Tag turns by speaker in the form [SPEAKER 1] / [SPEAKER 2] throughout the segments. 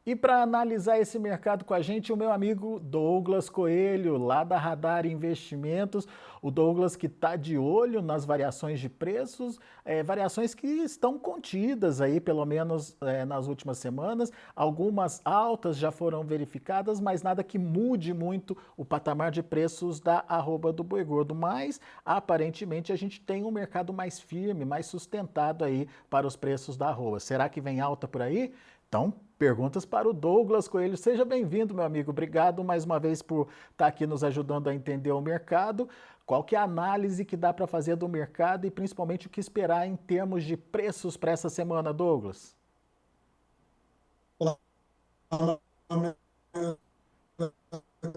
[SPEAKER 1] E para analisar esse mercado com a gente, o meu amigo Douglas Coelho, lá da Radar Investimentos. O Douglas que está de olho nas variações de preços, variações que estão contidas aí, pelo menos nas últimas semanas. Algumas altas já foram verificadas, mas nada que mude muito o patamar de preços da arroba do boi gordo. Mas, aparentemente, a gente tem um mercado mais firme, mais sustentado aí para os preços da arroba. Será que vem alta por aí? Então, perguntas para o Douglas Coelho. Seja bem-vindo, meu amigo. Obrigado mais uma vez por estar aqui nos ajudando a entender o mercado. Qual que é a análise que dá para fazer do mercado e principalmente o que esperar em termos de preços para essa semana, Douglas?
[SPEAKER 2] Olá,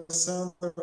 [SPEAKER 2] Sandra,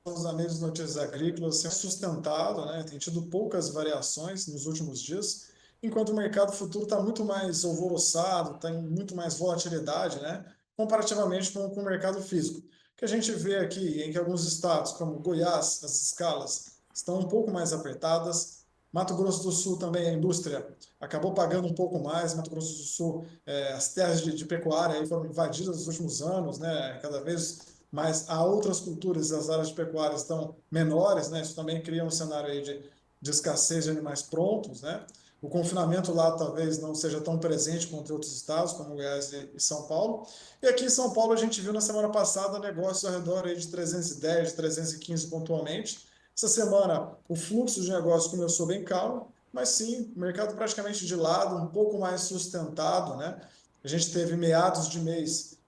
[SPEAKER 2] os amigos de notícias agrícolas, tem sustentado, né, tem tido poucas variações nos últimos dias, enquanto o mercado futuro está muito mais alvoroçado, tem muito mais volatilidade, né, comparativamente com o mercado físico. O que a gente vê aqui em que alguns estados, como Goiás, as escalas estão um pouco mais apertadas. Mato Grosso do Sul também, a indústria acabou pagando um pouco mais. Mato Grosso do Sul, as terras de pecuária aí foram invadidas nos últimos anos, né? Cada vez mais há outras culturas e as áreas de pecuária estão menores, né? Isso também cria um cenário aí de escassez de animais prontos, né? O confinamento lá talvez não seja tão presente quanto em outros estados, como Goiás e São Paulo. E aqui em São Paulo a gente viu na semana passada negócios ao redor aí de 310, 315 pontualmente. Essa semana o fluxo de negócios começou bem calmo, mas sim, o mercado praticamente de lado, um pouco mais sustentado, né? A gente teve meados de mês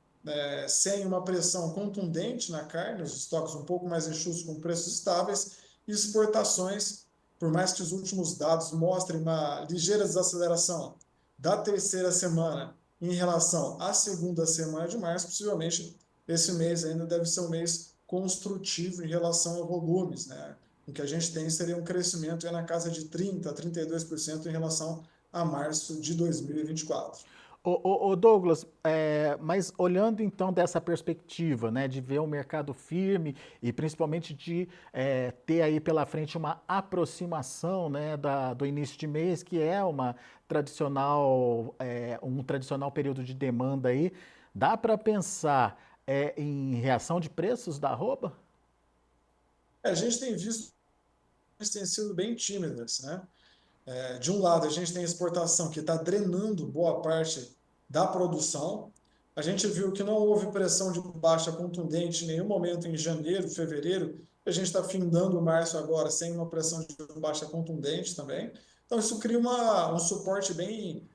[SPEAKER 2] sem uma pressão contundente na carne, os estoques um pouco mais enxutos com preços estáveis, e exportações, por mais que os últimos dados mostrem uma ligeira desaceleração da terceira semana em relação à segunda semana de março, possivelmente esse mês ainda deve ser um mês construtivo em relação a volumes, né? O que a gente tem seria um crescimento na casa de 30% a 32% em relação a março de 2024.
[SPEAKER 1] Ô Douglas, mas olhando então dessa perspectiva, né, de ver o mercado firme e principalmente de ter aí pela frente uma aproximação, né, do início de mês, que é uma tradicional, um tradicional período de demanda aí, dá para pensar em reação de preços da arroba?
[SPEAKER 2] A gente tem visto que têm sido bem tímidas, né? De um lado, a gente tem a exportação que está drenando boa parte da produção. A gente viu que não houve pressão de baixa contundente em nenhum momento em janeiro, fevereiro. A gente está findando março agora sem uma pressão de baixa contundente também. Então, isso cria um suporte bem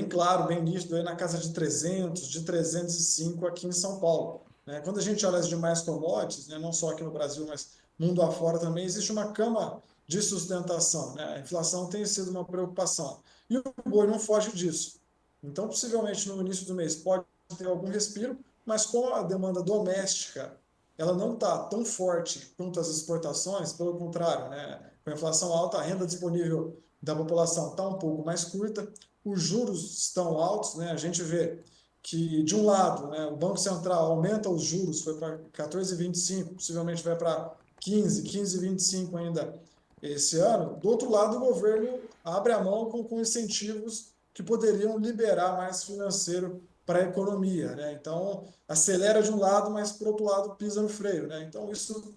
[SPEAKER 2] claro, bem nítido, aí na casa de 300, de 305 aqui em São Paulo. Né? Quando a gente olha as demais commodities, né, não só aqui no Brasil, mas mundo afora também, existe uma cama de sustentação. Né? A inflação tem sido uma preocupação. E o boi não foge disso. Então, possivelmente, no início do mês pode ter algum respiro, mas com a demanda doméstica, ela não está tão forte quanto as exportações, pelo contrário, né? Com a inflação alta, a renda disponível da população está um pouco mais curta, os juros estão altos, né? A gente vê que, de um lado, né, o Banco Central aumenta os juros, foi para 14,25, possivelmente vai para 15, 15,25 ainda esse ano. Do outro lado, o governo abre a mão com incentivos que poderiam liberar mais financeiro para a economia. Né? Então, acelera de um lado, mas, por outro lado, pisa no freio. Né? Então, isso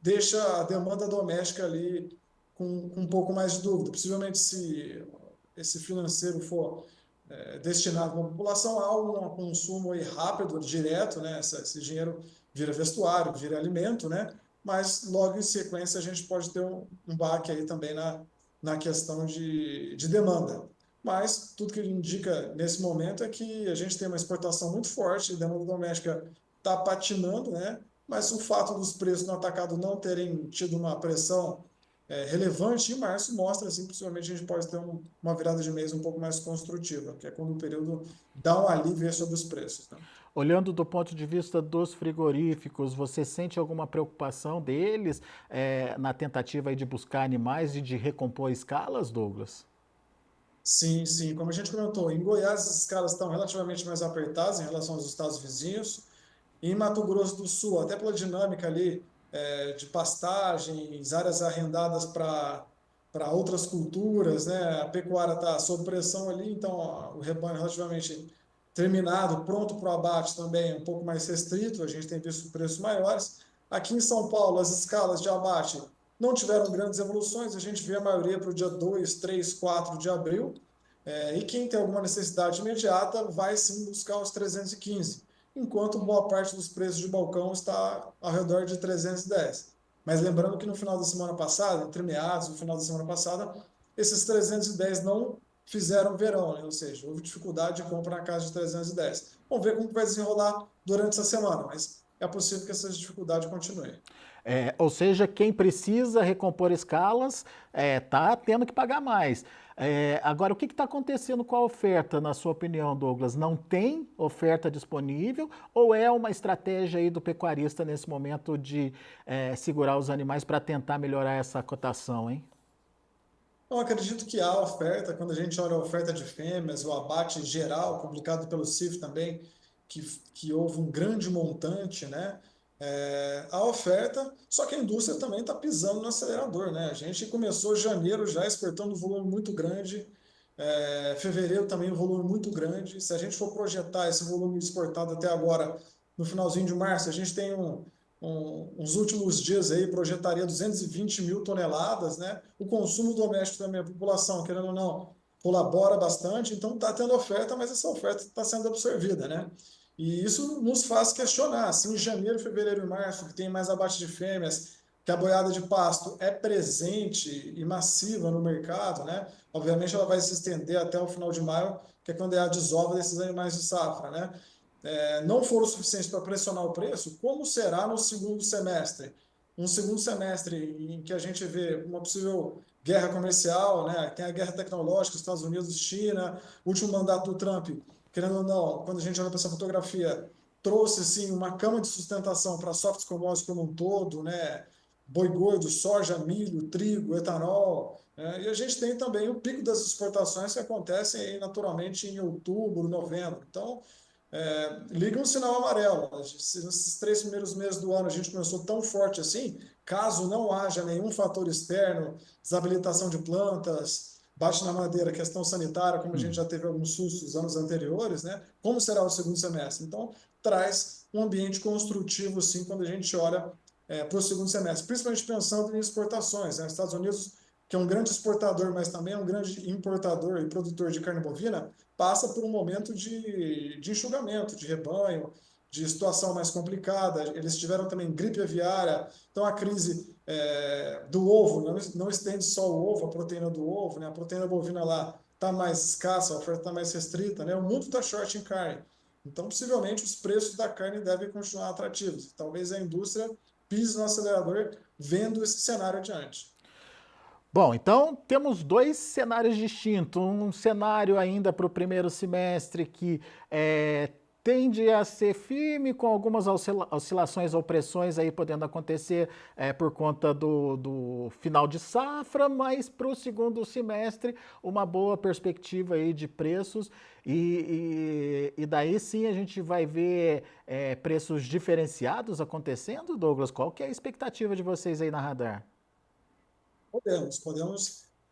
[SPEAKER 2] deixa a demanda doméstica ali com um pouco mais de dúvida. Possivelmente, se esse financeiro for destinado para a população, há um consumo aí rápido, direto, né? Esse dinheiro vira vestuário, vira alimento, né? Mas logo em sequência a gente pode ter um baque aí também na questão de demanda. Mas tudo que indica nesse momento é que a gente tem uma exportação muito forte, a demanda doméstica está patinando, né? Mas o fato dos preços no atacado não terem tido uma pressão relevante em março mostra, assim, possivelmente a gente pode ter uma virada de mês um pouco mais construtiva, que é quando o período dá um alívio sobre os preços. Né?
[SPEAKER 1] Olhando do ponto de vista dos frigoríficos, você sente alguma preocupação deles na tentativa aí de buscar animais e de recompor escalas, Douglas?
[SPEAKER 2] Sim, sim. Como a gente comentou, em Goiás as escalas estão relativamente mais apertadas em relação aos estados vizinhos. Em Mato Grosso do Sul, até pela dinâmica ali de pastagens, áreas arrendadas para para outras culturas, né? A pecuária está sob pressão ali, então ó, o rebanho relativamente terminado, pronto para o abate também, um pouco mais restrito, a gente tem visto preços maiores. Aqui em São Paulo, as escalas de abate não tiveram grandes evoluções, a gente vê a maioria para o dia 2, 3, 4 de abril, e quem tem alguma necessidade imediata vai sim buscar os 315, enquanto boa parte dos preços de balcão está ao redor de 310. Mas lembrando que no final da semana passada, entre meados do final da semana passada, esses 310 não fizeram verão, né? Ou seja, houve dificuldade de compra na casa de 310. Vamos ver como vai desenrolar durante essa semana, mas é possível que essa dificuldade continue.
[SPEAKER 1] Ou seja, quem precisa recompor escalas está tendo que pagar mais. Agora, o que está acontecendo com a oferta, na sua opinião, Douglas? Não tem oferta disponível ou é uma estratégia aí do pecuarista nesse momento de segurar os animais para tentar melhorar essa cotação, hein?
[SPEAKER 2] Eu acredito que há oferta, quando a gente olha a oferta de fêmeas, o abate geral, publicado pelo CIF também, que, que houve um grande montante, né? A oferta, só que a indústria também está pisando no acelerador, né? A gente começou janeiro já exportando um volume muito grande, fevereiro também um volume muito grande. Se a gente for projetar esse volume exportado até agora, no finalzinho de março, a gente tem uns últimos dias aí, projetaria 220 mil toneladas, né? O consumo doméstico também, a população, querendo ou não, colabora bastante, então está tendo oferta, mas essa oferta está sendo absorvida, né? E isso nos faz questionar, se em janeiro, fevereiro e março, que tem mais abate de fêmeas, que a boiada de pasto é presente e massiva no mercado, né? Obviamente ela vai se estender até o final de maio, que é quando é a desova desses animais de safra, né? Não for o suficiente para pressionar o preço, como será no segundo semestre? Um segundo semestre em que a gente vê uma possível guerra comercial, né? Tem a guerra tecnológica, Estados Unidos, China, último mandato do Trump, querendo ou não, quando a gente olha para essa fotografia, trouxe sim uma cama de sustentação para soft commodities como um todo, né? Boi gordo, soja, milho, trigo, etanol. E a gente tem também o pico das exportações que acontecem aí, naturalmente em outubro, novembro. Então, liga um sinal amarelo. Se nesses 3 primeiros meses do ano a gente começou tão forte assim, caso não haja nenhum fator externo, desabilitação de plantas, bate na madeira, questão sanitária, como a gente já teve alguns sustos anos anteriores, né? Como será o segundo semestre? Então, traz um ambiente construtivo, sim, quando a gente olha para o segundo semestre, principalmente pensando em exportações, né? Estados Unidos, que é um grande exportador, mas também é um grande importador e produtor de carne bovina, passa por um momento de enxugamento, de rebanho, de situação mais complicada. Eles tiveram também gripe aviária, então a crise do ovo não estende só o ovo, a proteína do ovo, né? A proteína bovina lá está mais escassa, a oferta está mais restrita, né? O mundo está short em carne. Então, possivelmente, os preços da carne devem continuar atrativos. Talvez a indústria pise no acelerador vendo esse cenário adiante.
[SPEAKER 1] Bom, então temos dois cenários distintos. Um cenário ainda para o primeiro semestre que tende a ser firme, com algumas oscilações ou pressões aí podendo acontecer por conta do final de safra, mas para o segundo semestre uma boa perspectiva aí de preços e daí sim a gente vai ver preços diferenciados acontecendo, Douglas. Qual que é a expectativa de vocês aí na Radar?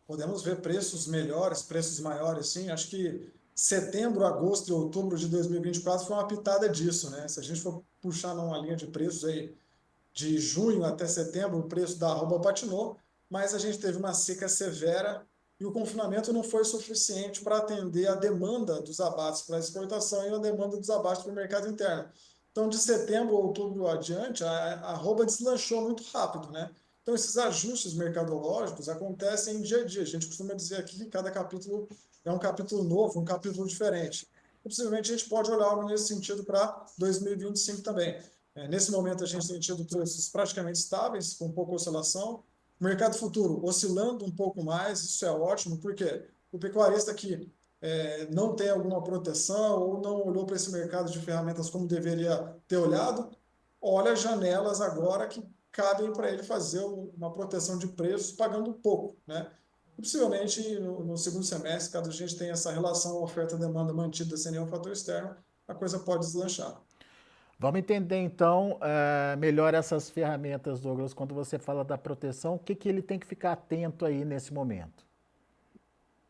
[SPEAKER 2] Podemos ver preços melhores, preços maiores, sim. Acho que setembro, agosto e outubro de 2024 foi uma pitada disso, né? Se a gente for puxar numa linha de preços aí de junho até setembro, o preço da arroba patinou, mas a gente teve uma seca severa e o confinamento não foi suficiente para atender a demanda dos abates para exportação e a demanda dos abates para o mercado interno. Então, de setembro, outubro adiante, a arroba deslanchou muito rápido, né? Então, esses ajustes mercadológicos acontecem dia a dia. A gente costuma dizer aqui que cada capítulo é um capítulo novo, um capítulo diferente. E, possivelmente, a gente pode olhar algo nesse sentido para 2025 também. Nesse momento, a gente tem tido preços praticamente estáveis, com pouca oscilação. O mercado futuro oscilando um pouco mais, isso é ótimo, porque o pecuarista que não tem alguma proteção ou não olhou para esse mercado de ferramentas como deveria ter olhado, olha janelas agora que cabem para ele fazer uma proteção de preços pagando pouco, né? E possivelmente no segundo semestre, caso a gente tenha essa relação oferta-demanda mantida sem nenhum fator externo, a coisa pode deslanchar.
[SPEAKER 1] Vamos entender então melhor essas ferramentas, Douglas, quando você fala da proteção, o que que ele tem que ficar atento aí nesse momento?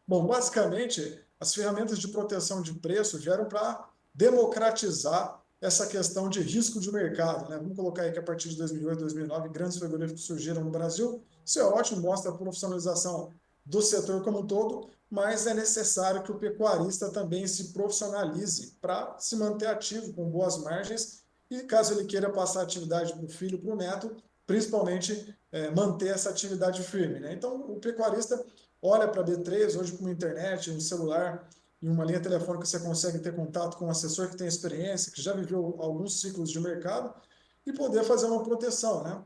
[SPEAKER 2] Bom, basicamente, as ferramentas de proteção de preço vieram para democratizar essa questão de risco de mercado, né? Vamos colocar aí que a partir de 2008, 2009, grandes frigoríficos surgiram no Brasil. Isso é ótimo, mostra a profissionalização do setor como um todo, mas é necessário que o pecuarista também se profissionalize para se manter ativo, com boas margens, e caso ele queira passar a atividade para o filho, para o neto, principalmente manter essa atividade firme, né? Então, o pecuarista olha para a B3, hoje com uma internet, um celular e uma linha telefônica você consegue ter contato com um assessor que tem experiência, que já viveu alguns ciclos de mercado e poder fazer uma proteção, né?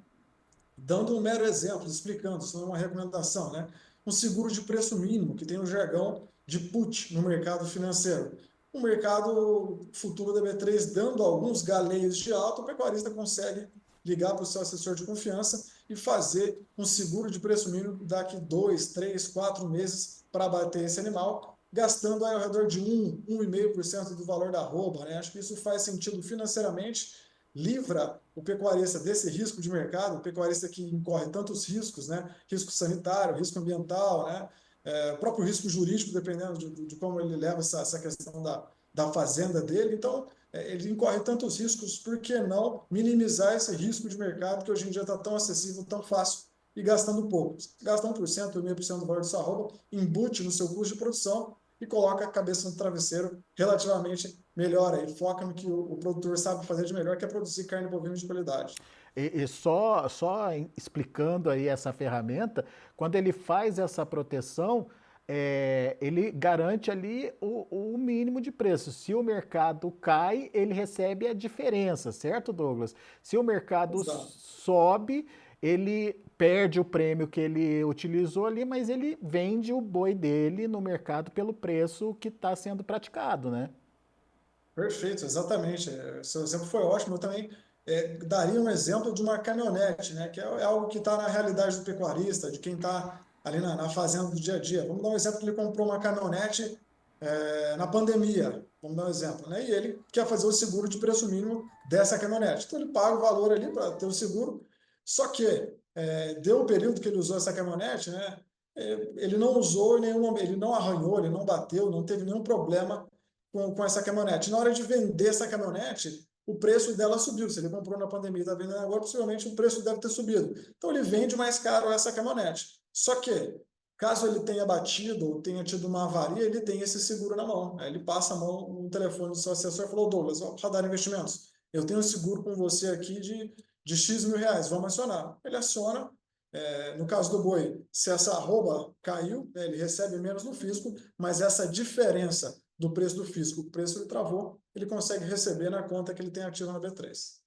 [SPEAKER 2] Dando um mero exemplo, explicando, isso não é uma recomendação, né? Um seguro de preço mínimo, que tem um jargão de put no mercado financeiro. O mercado futuro da B3 dando alguns galeios de alta, o pecuarista consegue ligar para o seu assessor de confiança e fazer um seguro de preço mínimo daqui 2, 3, 4 meses para abater esse animal, gastando aí ao redor de 1,5% do valor da arroba, né? Acho que isso faz sentido financeiramente, livra o pecuarista desse risco de mercado, o pecuarista que incorre tantos riscos, né? Risco sanitário, risco ambiental, né? O próprio risco jurídico, dependendo de como ele leva essa questão da fazenda dele. Então, ele incorre tantos riscos, por que não minimizar esse risco de mercado que hoje em dia está tão acessível, tão fácil e gastando pouco? Gasta 1%, 1,5% do valor do sua arroba, embute no seu custo de produção e coloca a cabeça no travesseiro relativamente melhor aí, foca no que o produtor sabe fazer de melhor, que é produzir carne bovina de qualidade.
[SPEAKER 1] E só explicando aí essa ferramenta, quando ele faz essa proteção, ele garante ali o mínimo de preço. Se o mercado cai, ele recebe a diferença, certo, Douglas? Se o mercado
[SPEAKER 2] Exato.
[SPEAKER 1] sobe, ele perde o prêmio que ele utilizou ali, mas ele vende o boi dele no mercado pelo preço que está sendo praticado, né?
[SPEAKER 2] Perfeito, exatamente. Seu exemplo foi ótimo. Eu também daria um exemplo de uma caminhonete, né? Que é algo que está na realidade do pecuarista, de quem está ali na fazenda do dia a dia. Vamos dar um exemplo que ele comprou uma caminhonete na pandemia, vamos dar um exemplo, né? E ele quer fazer o seguro de preço mínimo dessa caminhonete. Então ele paga o valor ali para ter o seguro, só que deu o período que ele usou essa caminhonete, né? Ele não usou em nenhum momento, ele não arranhou, ele não bateu, não teve nenhum problema com essa caminhonete. Na hora de vender essa caminhonete, o preço dela subiu. Se ele comprou na pandemia e está vendendo agora, possivelmente o preço deve ter subido. Então ele vende mais caro essa caminhonete. Só que, caso ele tenha batido ou tenha tido uma avaria, ele tem esse seguro na mão. Aí ele passa a mão no telefone do seu assessor e falou: Douglas, Radar Investimentos, eu tenho um seguro com você aqui de X mil reais, vamos acionar. Ele aciona. No caso do boi, se essa arroba caiu, né, ele recebe menos no fisco, mas essa diferença do preço do fisco, o preço ele travou, ele consegue receber na conta que ele tem ativa na B3.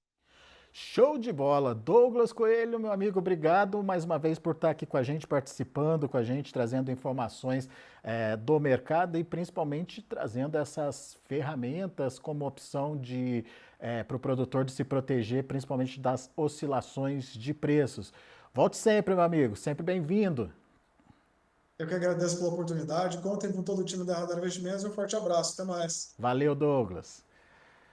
[SPEAKER 1] Show de bola! Douglas Coelho, meu amigo, obrigado mais uma vez por estar aqui com a gente, participando com a gente, trazendo informações do mercado e principalmente trazendo essas ferramentas como opção para o produtor de se proteger, principalmente das oscilações de preços. Volte sempre, meu amigo, sempre bem-vindo.
[SPEAKER 2] Eu que agradeço pela oportunidade, contem com todo o time da Radar Investimentos e um forte abraço, até mais.
[SPEAKER 1] Valeu, Douglas.